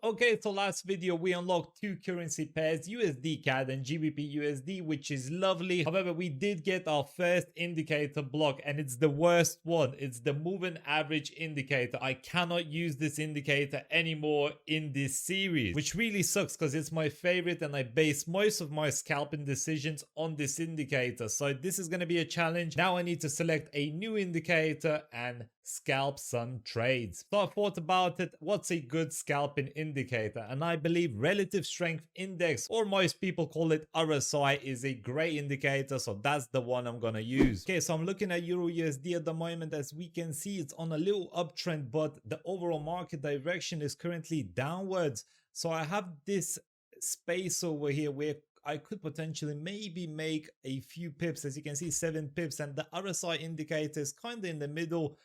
Okay, so last video we unlocked two currency pairs, USD Cad and Gbp USD, which is lovely. However, we did get our first indicator block, and it's the worst one. It's the moving average indicator. I cannot use this indicator anymore in this series, which really sucks because it's my favorite and I base most of my scalping decisions on this indicator. So this is going to be a challenge. Now I need to select a new indicator and scalp some trades. So I thought about it. What's a good scalping indicator? And I believe relative strength index, or most people call it RSI, is a great indicator. So that's the one I'm gonna use. Okay, so I'm looking at Euro USD at the moment. As we can see, it's on a little uptrend, but the overall market direction is currently downwards. So I have this space over here where I could potentially maybe make a few pips. As you can see, 7 pips, and the RSI indicator is kind of in the middle,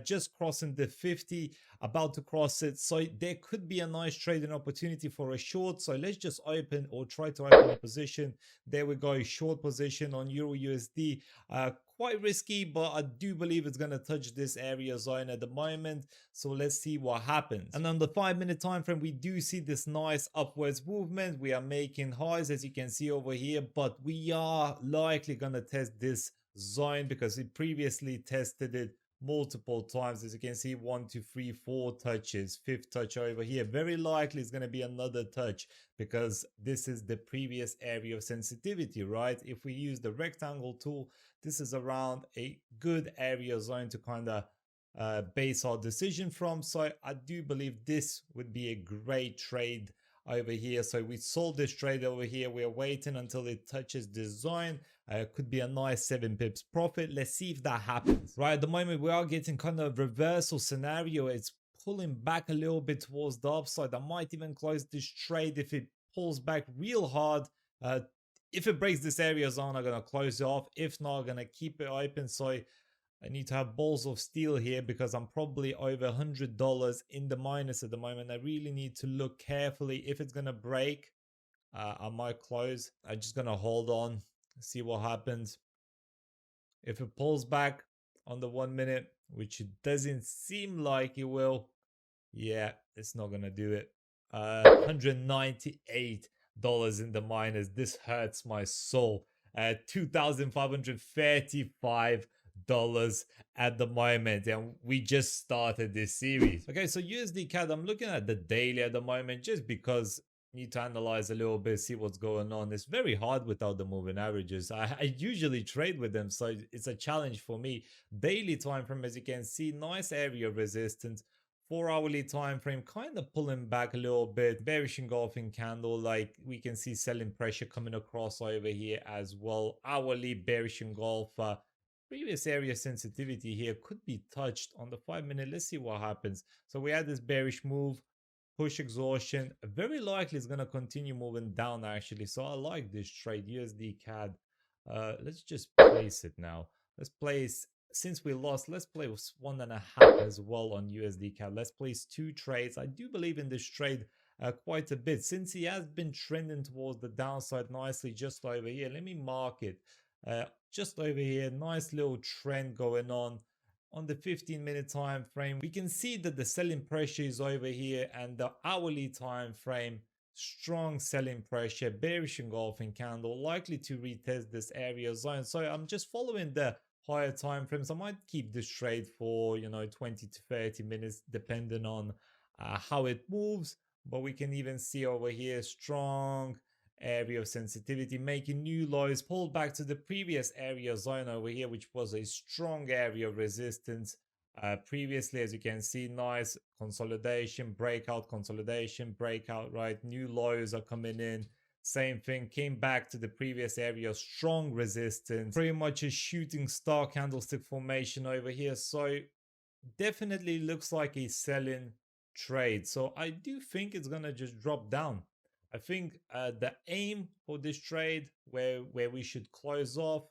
just crossing the 50, about to cross it. So there could be a nice trading opportunity for a short. So let's just open, or try to open a position. There we go, short position on Euro USD. Quite risky, but I do believe it's going to touch this area zone at the moment. So let's see what happens. And on the 5-minute time frame, we do see this nice upwards movement. We are making highs, as you can see over here, but we are likely going to test this zone because we previously tested it multiple times. As you can see, 1 2 3 4 touches, 5th touch over here. Very likely it's going to be another touch because this is the previous area of sensitivity, right? If we use the rectangle tool, this is around a good area zone to kind of base our decision from. So I do believe this would be a great trade over here. So we sold this trade over here. We're waiting until it touches this zone. Could be a nice 7 pips profit. Let's see if that happens. Right, at the moment we are getting kind of a reversal scenario. It's pulling back a little bit towards the upside. I might even close this trade if it pulls back real hard. If it breaks this area zone, I'm gonna close it off. If not, I'm gonna keep it open. So I need to have balls of steel here because I'm probably over $100 in the minus at the moment. I really need to look carefully. If it's gonna break, I might close. I'm just gonna hold on, see what happens. If it pulls back on the 1 minute, which it doesn't seem like it will, yeah, it's not gonna do it. $198 in the minus. This hurts my soul. $2,535 at the moment, and we just started this series. Okay, so USD Cad, I'm looking at the daily at the moment just because I need to analyze a little bit, see what's going on. It's very hard without the moving averages. I usually trade with them, so it's a challenge for me. Daily time frame, as you can see, nice area of resistance. 4-hourly time frame kind of pulling back a little bit. Bearish engulfing candle, like we can see selling pressure coming across over here as well. Hourly bearish engulfer. Previous area sensitivity here could be touched on the 5-minute. Let's see what happens. So we had this bearish move, push exhaustion. Very likely it's going to continue moving down actually. So I like this trade, USD Cad. Let's just place it now. Let's place, since we lost, let's play with 1.5 as well on USD Cad. Let's place 2 trades. I do believe in this trade quite a bit since he has been trending towards the downside nicely just over here. Let me mark it. Just over here, nice little trend going on the 15-minute time frame. We can see that the selling pressure is over here, and the hourly time frame, strong selling pressure, bearish engulfing candle, likely to retest this area zone. So I'm just following the higher time frames. I might keep this trade for 20 to 30 minutes depending on how it moves. But we can even see over here strong area of sensitivity, making new lows, pulled back to the previous area zone over here, which was a strong area of resistance previously. As you can see, nice consolidation, breakout, consolidation, breakout, right? New lows are coming in. Same thing, came back to the previous area, strong resistance, pretty much a shooting star candlestick formation over here. So definitely looks like a selling trade. So I do think it's gonna just drop down. I think the aim for this trade, where we should close off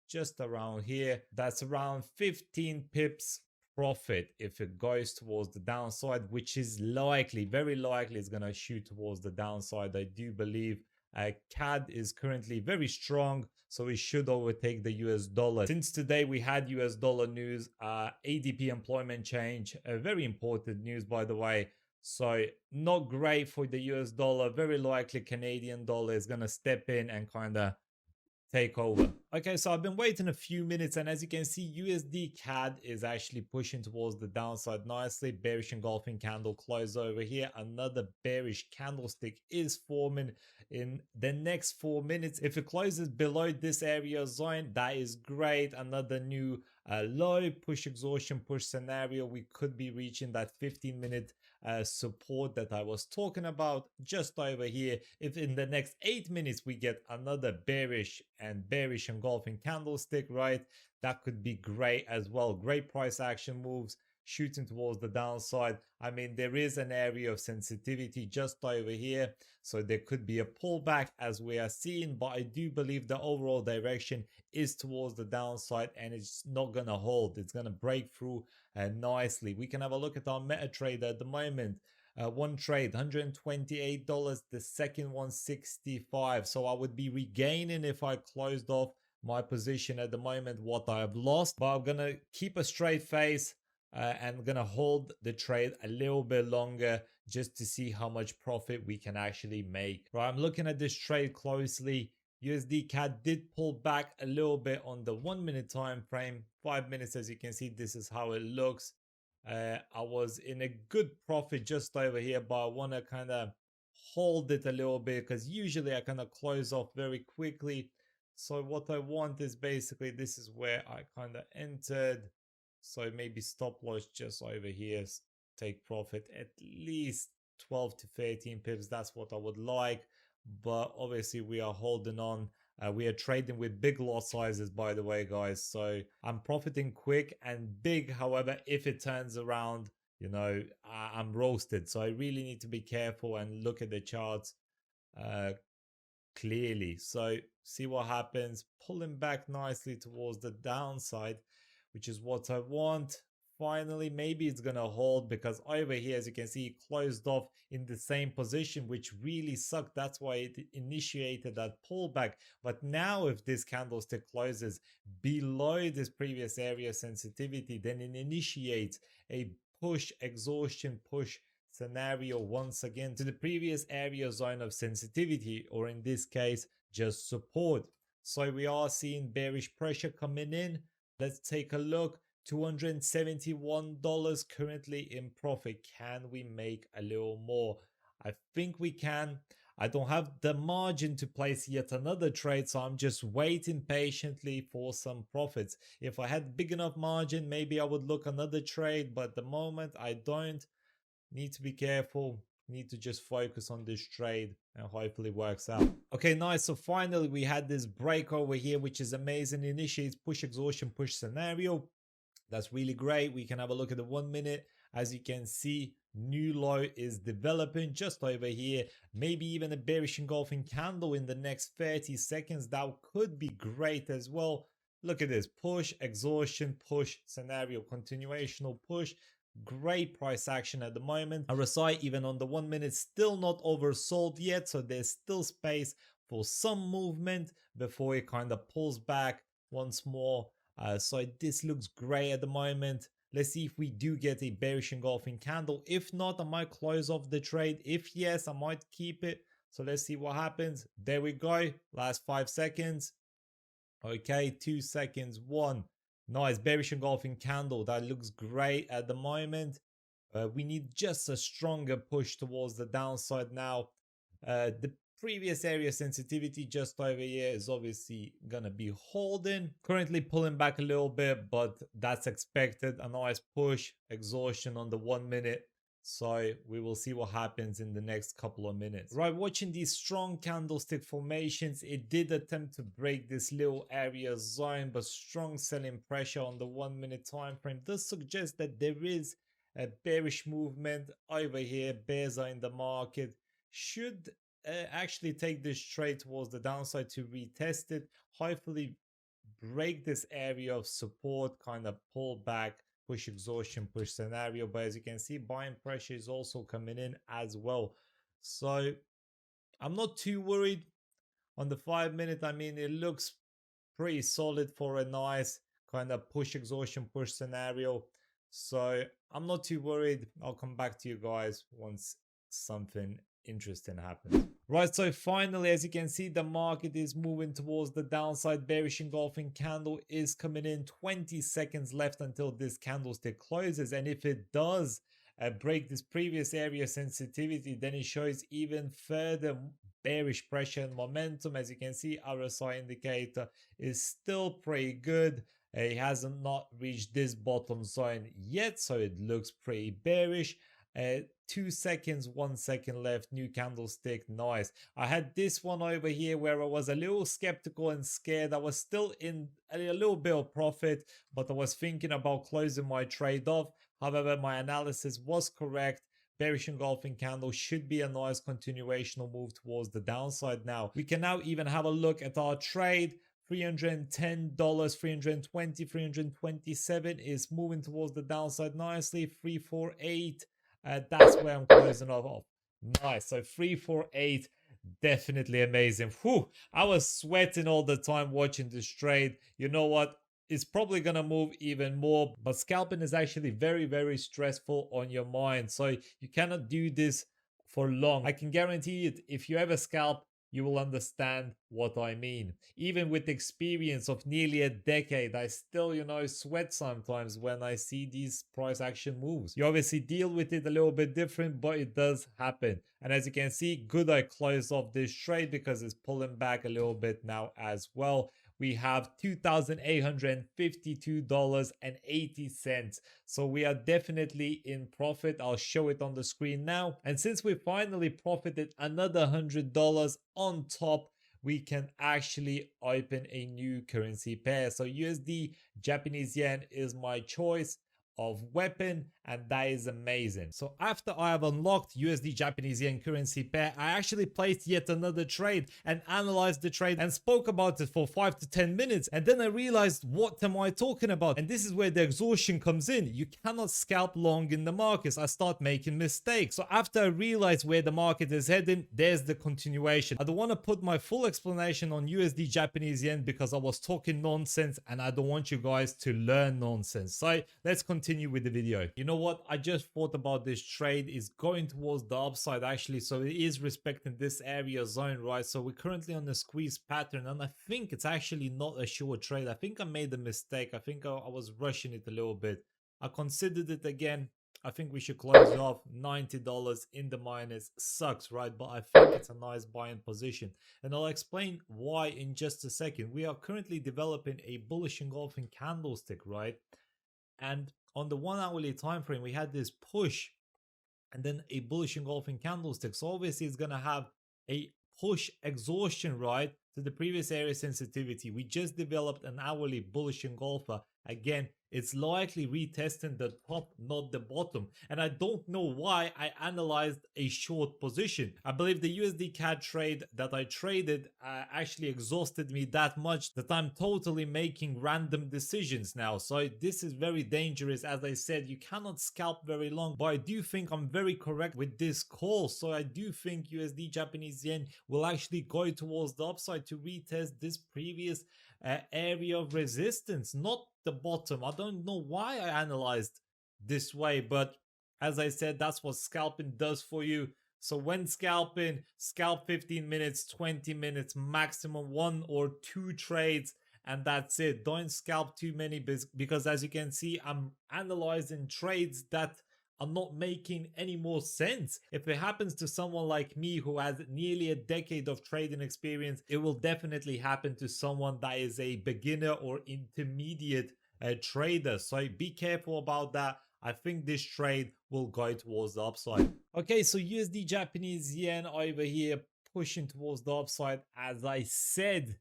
just around here, that's around 15 pips profit if it goes towards the downside, which is likely, very likely it's going to shoot towards the downside. I do believe CAD is currently very strong, so it should overtake the US dollar. Since today we had US dollar news, ADP employment change, very important news by the way. So not great for the US dollar. Very likely Canadian dollar is going to step in and kind of take over. Okay, so I've been waiting a few minutes, and as you can see, USD Cad is actually pushing towards the downside nicely. Bearish engulfing candle close over here. Another bearish candlestick is forming in the next 4 minutes. If it closes below this area zone, that is great. Another new low push exhaustion push scenario. We could be reaching that 15-minute support that I was talking about just over here. If in the next 8 minutes we get another bearish engulfing candlestick, right, that could be great as well. Great price action moves shooting towards the downside. I mean, there is an area of sensitivity just over here, so there could be a pullback as we are seeing, but I do believe the overall direction is towards the downside and it's not going to hold. It's going to break through nicely. We can have a look at our MetaTrader at the moment. One trade $128, the second one $65. So I would be regaining if I closed off my position at the moment what I have lost, but I'm gonna keep a straight face and gonna hold the trade a little bit longer just to see how much profit we can actually make. Right, I'm looking at this trade closely. USD Cad did pull back a little bit on the 1 minute time frame. 5 minutes, as you can see, this is how it looks. I was in a good profit just over here, but I want to kind of hold it a little bit because usually I kind of close off very quickly. So what I want is basically, this is where I kind of entered. So maybe stop loss just over here, take profit at least 12 to 13 pips. That's what I would like. But obviously we are holding on. We are trading with big lot sizes, by the way, guys. So I'm profiting quick and big. However, if it turns around, you know, I'm roasted. So I really need to be careful and look at the charts clearly. So see what happens. Pulling back nicely towards the downside, which is what I want. Finally, maybe it's gonna hold because over here, as you can see, it closed off in the same position, which really sucked. That's why it initiated that pullback. But now if this candlestick closes below this previous area sensitivity, then it initiates a push exhaustion push scenario once again to the previous area zone of sensitivity, or in this case just support. So we are seeing bearish pressure coming in. Let's take a look. $271 currently in profit. Can we make a little more? I think we can. I don't have the margin to place yet another trade, so I'm just waiting patiently for some profits. If I had big enough margin, maybe I would look another trade, but at the moment I don't. Need to be careful. Need to just focus on this trade and hopefully works out. Okay, nice. So finally we had this break over here, which is amazing. Initiates push exhaustion push scenario. That's really great. We can have a look at the 1 minute. As you can see, new low is developing just over here. Maybe even a bearish engulfing candle in the next 30 seconds. That could be great as well. Look at this push, exhaustion, push scenario, continuational push. Great price action at the moment. RSI even on the 1 minute still not oversold yet, so there's still space for some movement before it kind of pulls back once more. So this looks great at the moment. Let's see if we do get a bearish engulfing candle. If not, I might close off the trade. If yes, I might keep it. So let's see what happens. There we go. Last 5 seconds. Okay, 2 seconds. 1. Nice bearish engulfing candle. That looks great at the moment. We need just a stronger push towards the downside now. The previous area sensitivity just over here is obviously gonna be holding. Currently pulling back a little bit, but that's expected. A nice push, exhaustion on the 1 minute. So we will see what happens in the next couple of minutes. Right, watching these strong candlestick formations, it did attempt to break this little area zone, but strong selling pressure on the 1 minute time frame does suggest that there is a bearish movement over here. Bears are in the market. Should actually take this trade towards the downside to retest it. Hopefully break this area of support, kind of pull back, push exhaustion, push scenario. But as you can see, buying pressure is also coming in as well. So I'm not too worried on the 5 minute. I mean, it looks pretty solid for a nice kind of push exhaustion push scenario. So I'm not too worried. I'll come back to you guys once something interesting happens. Right, so finally, as you can see, the market is moving towards the downside. Bearish engulfing candle is coming in. 20 seconds left until this candlestick closes, and if it does break this previous area sensitivity, then it shows even further bearish pressure and momentum. As you can see, RSI indicator is still pretty good. It hasn't not reached this bottom zone yet, so it looks pretty bearish. 2 seconds, 1 second left, new candlestick, nice. I had this one over here where I was a little skeptical and scared. I was still in a little bit of profit, but I was thinking about closing my trade off. However, my analysis was correct. Bearish engulfing candle should be a nice continuational move towards the downside. Now we can now even have a look at our trade. $310, 320, 327 is moving towards the downside nicely. 348, that's where I'm closing off. Nice. So 348, definitely amazing. Whew, I was sweating all the time watching this trade. You know what? It's probably gonna move even more, but scalping is actually very, very stressful on your mind. So you cannot do this for long. I can guarantee it. If you ever scalp, you will understand what I mean. Even with experience of nearly a decade, I still, sweat sometimes when I see these price action moves. You obviously deal with it a little bit different, but it does happen. And as you can see, good I closed off this trade because it's pulling back a little bit now as well. We have $2,852.80. So we are definitely in profit. I'll show it on the screen now. And since we finally profited another $100 on top, we can actually open a new currency pair. So USD Japanese yen is my choice of weapon, and that is amazing. So after I have unlocked USD Japanese yen currency pair, I actually placed yet another trade and analyzed the trade and spoke about it for 5 to 10 minutes, and then I realized, what am I talking about? And this is where the exhaustion comes in. You cannot scalp long in the markets. I start making mistakes. So after I realized where the market is heading, there's the continuation. I don't want to put my full explanation on USD Japanese yen because I was talking nonsense and I don't want you guys to learn nonsense. So let's continue with the video. You know what? I just thought about this trade is going towards the upside actually. So it is respecting this area zone, right? So we're currently on the squeeze pattern, and I think it's actually not a short trade. I think I made a mistake. I think I was rushing it a little bit. I considered it again. I think we should close it off. $90 in the minus sucks, right? But I think it's a nice buying position, and I'll explain why in just a second. We are currently developing a bullish engulfing candlestick, right? And on the 1 hourly time frame, we had this push and then a bullish engulfing candlestick. So obviously it's gonna have a push exhaustion, right, to the previous area sensitivity. We just developed an hourly bullish engulfer. Again, it's likely retesting the top, not the bottom. And I don't know why I analyzed a short position. I believe the USD Cad trade that I traded actually exhausted me that much that I'm totally making random decisions now. So this is very dangerous. As I said, you cannot scalp very long, but I do think I'm very correct with this call. So I do think USD Japanese yen will actually go towards the upside to retest this previous area of resistance, not the bottom. I don't know why I analyzed this way, but as I said, that's what scalping does for you. So when scalping, scalp 15 minutes, 20 minutes, maximum 1 or 2 trades, and that's it. Don't scalp too many because as you can see, I'm analyzing trades that are not making any more sense. If it happens to someone like me who has nearly a decade of trading experience, it will definitely happen to someone that is a beginner or intermediate trader. So be careful about that. I think this trade will go towards the upside. Okay, so USD Japanese yen over here pushing towards the upside, as I said.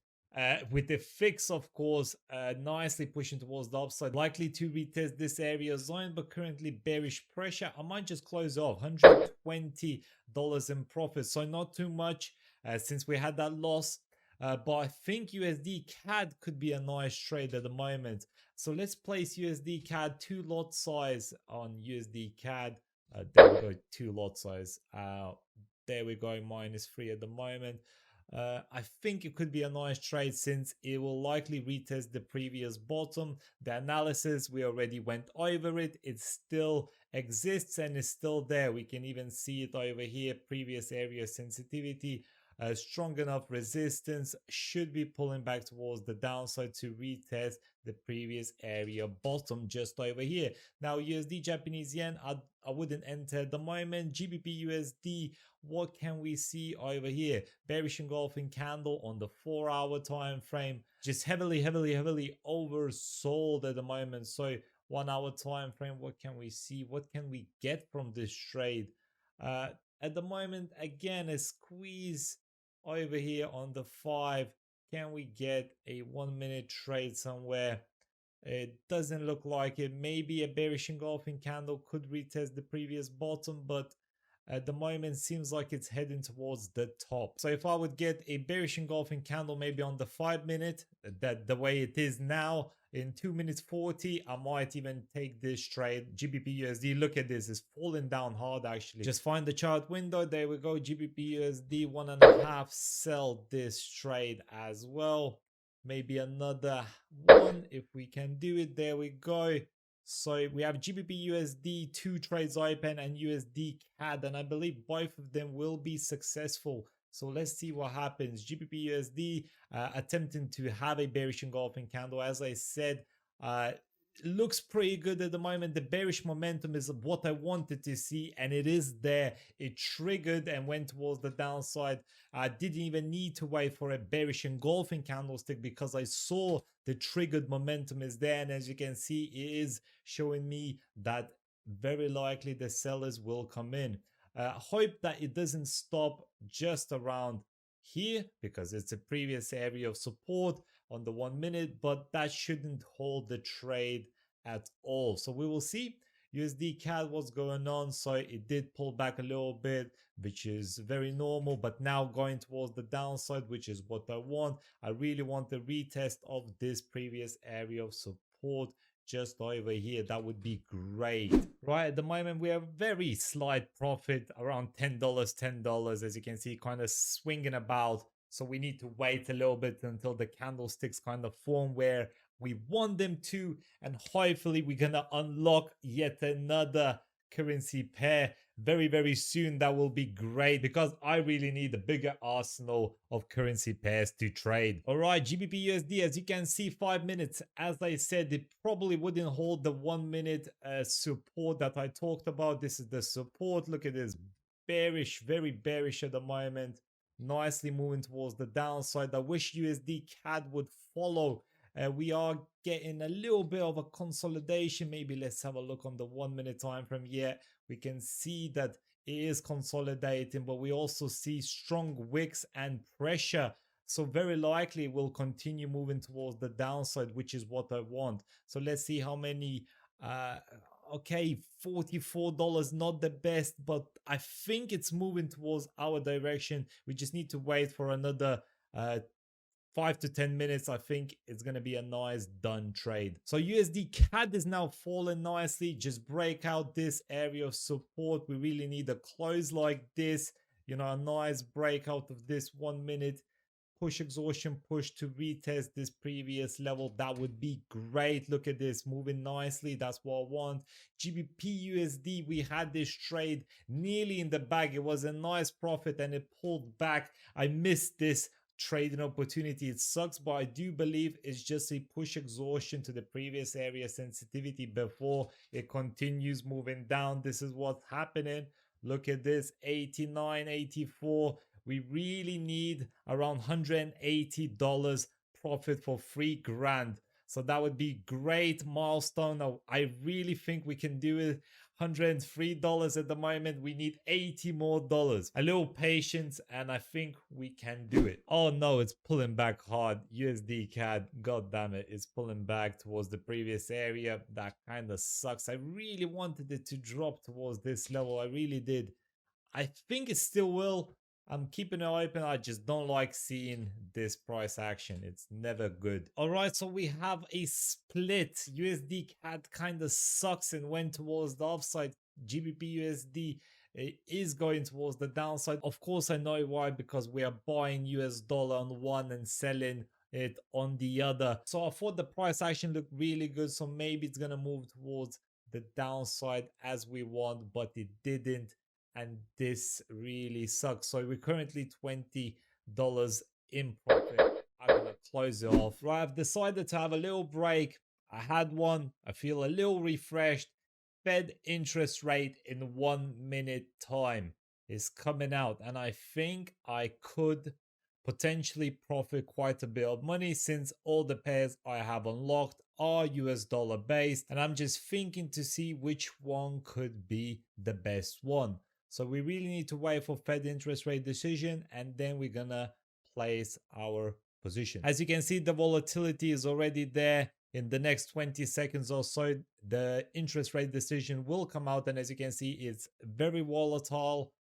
With the fix, of course, nicely pushing towards the upside, likely to retest this area zone, but currently bearish pressure. I might just close off $120 in profit, so not too much since we had that loss. But I think USD Cad could be a nice trade at the moment. So let's place USD Cad 2 lot size on USD Cad. There we go, 2 lot size. There we go, -3 at the moment. I think it could be a nice trade since it will likely retest the previous bottom. The analysis, we already went over it. It still exists and is still there. We can even see it over here, previous area sensitivity. Strong enough resistance, should be pulling back towards the downside to retest the previous area bottom just over here. Now USD Japanese yen, I wouldn't enter at the moment. GBP USD, what can we see over here? Bearish engulfing candle on the 4-hour time frame, just heavily oversold at the moment. So 1-hour time frame, what can we see? What can we get from this trade? At the moment, again, a squeeze over here on the 5. Can we get a 1-minute trade somewhere? It doesn't look like it. Maybe a bearish engulfing candle could retest the previous bottom, but at the moment seems like it's heading towards the top. So if I would get a bearish engulfing candle maybe on the 5-minute, that the way it is now, in 2 minutes 40, I might even take this trade. GBP USD, look at this, it's falling down hard actually. Just find the chart window, there we go. GBP USD 1.5, sell this trade as well. Maybe another one if we can do it. There we go. So we have GBP USD, 2 trades open, and USD Cad, and I believe both of them will be successful. So let's see what happens. GBP USD attempting to have a bearish engulfing candle. As I said, looks pretty good at the moment. The bearish momentum is what I wanted to see, and it is there. It triggered and went towards the downside. I didn't even need to wait for a bearish engulfing candlestick because I saw the triggered momentum is there, and as you can see, it is showing me that very likely the sellers will come in. Hope that it doesn't stop just around here because it's a previous area of support on the 1 minute, but that shouldn't hold the trade at all. So we will see. USD Cad, what's going on? So it did pull back a little bit, which is very normal, but now going towards the downside, which is what I want. I really want the retest of this previous area of support just over here. That would be great. Right at the moment we have very slight profit, around $10, as you can see, kind of swinging about. So we need to wait a little bit until the candlesticks kind of form where we want them to, and hopefully we're gonna unlock yet another currency pair very soon. That will be great because I really need a bigger arsenal of currency pairs to trade. All right, GBP USD, as you can see, 5 minutes, as I said, it probably wouldn't hold the 1 minute support that I talked about. This is the support. Look at this, bearish, very bearish at the moment, nicely moving towards the downside. I wish USD Cad would follow. We are getting a little bit of a consolidation. Maybe let's have a look on the 1 minute time frame. Yeah, we can see that it is consolidating, but we also see strong wicks and pressure. So very likely we'll continue moving towards the downside, which is what I want. So let's see how many. Okay, $44, not the best, but I think it's moving towards our direction. We just need to wait for another 5 to 10 minutes. I think it's going to be a nice done trade. So USD Cad is now falling nicely. Just break out this area of support. We really need a close like this, you know, a nice breakout of this 1 minute push exhaustion push to retest this previous level. That would be great. Look at this, moving nicely. That's what I want. GBP USD, we had this trade nearly in the bag. It was a nice profit and it pulled back. I missed this trading opportunity. It sucks, but I do believe it's just a push exhaustion to the previous area sensitivity before it continues moving down. This is what's happening. Look at this, 89, 84. We really need around $180 profit for $3,000. So that would be great milestone. I really think we can do it. $103 at the moment. We need $80 more. A little patience and I think we can do it. Oh no, it's pulling back hard. USD Cad, god damn it, it's pulling back towards the previous area. That kind of sucks. I really wanted it to drop towards this level. I really did. I think it still will. I'm keeping it open. I just don't like seeing this price action. It's never good. All right, so we have a split. USD Cad kind of sucks and went towards the upside. GBP USD it is going towards the downside. Of course, I know why, because we are buying US dollar on one and selling it on the other. So I thought the price action looked really good. So maybe it's going to move towards the downside as we want, but it didn't. And this really sucks. So we're currently $20 in profit. I'm going to close it off. Right, I've decided to have a little break. I had one. I feel a little refreshed. Fed interest rate in 1 minute time is coming out, and I think I could potentially profit quite a bit of money since all the pairs I have unlocked are US dollar based, and I'm just thinking to see which one could be the best one. So we really need to wait for Fed interest rate decision, and then we're gonna place our position. As you can see, the volatility is already there. In the next 20 seconds or so, the interest rate decision will come out, and as you can see, it's very volatile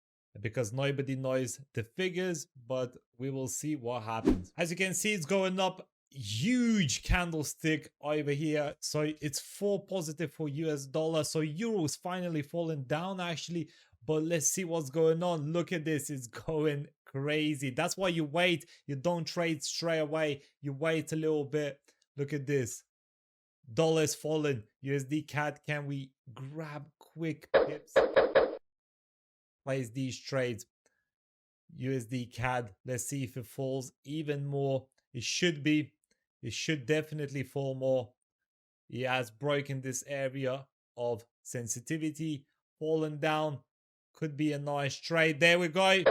because nobody knows the figures, but we will see what happens. As you can see, it's going up. Huge candlestick over here. So it's 4 positive for US dollar. So euro is finally falling down actually, but let's see what's going on. Look at this, it's going crazy. That's why you wait. You don't trade straight away. You wait a little bit. Look at this. Dollars fallen. USD Cad, can we grab quick pips? Place these trades. USD Cad, let's see if it falls even more. It should be. It should definitely fall more. It has broken this area of sensitivity. Fallen down. Could be a nice trade. There we go.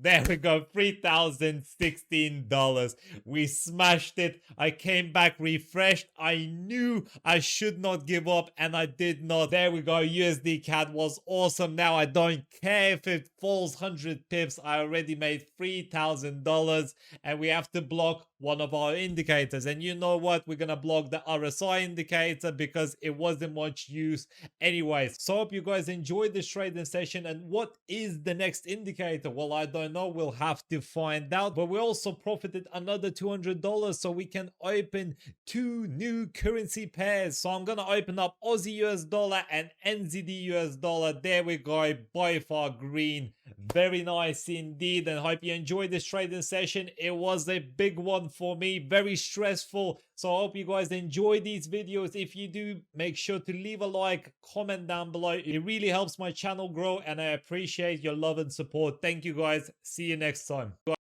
There we go, $3,016. We smashed it. I came back refreshed. I knew I should not give up, and I did not. There we go. USD Cad was awesome. Now I don't care if it falls 100 pips. I already made $3,000, and we have to block one of our indicators. And you know what? We're going to block the RSI indicator because it wasn't much use anyways. So I hope you guys enjoyed this trading session. And what is the next indicator? Well, I don't know. We'll have to find out. But we also profited another $200, so we can open 2 new currency pairs. So I'm gonna open up Aussie US dollar and NZD US dollar. There we go, by far green. Very nice indeed, and hope you enjoyed this trading session. It was a big one for me, very stressful. So I hope you guys enjoy these videos. If you do, make sure to leave a like, comment down below. It really helps my channel grow, and I appreciate your love and support. Thank you guys. See you next time. Bye.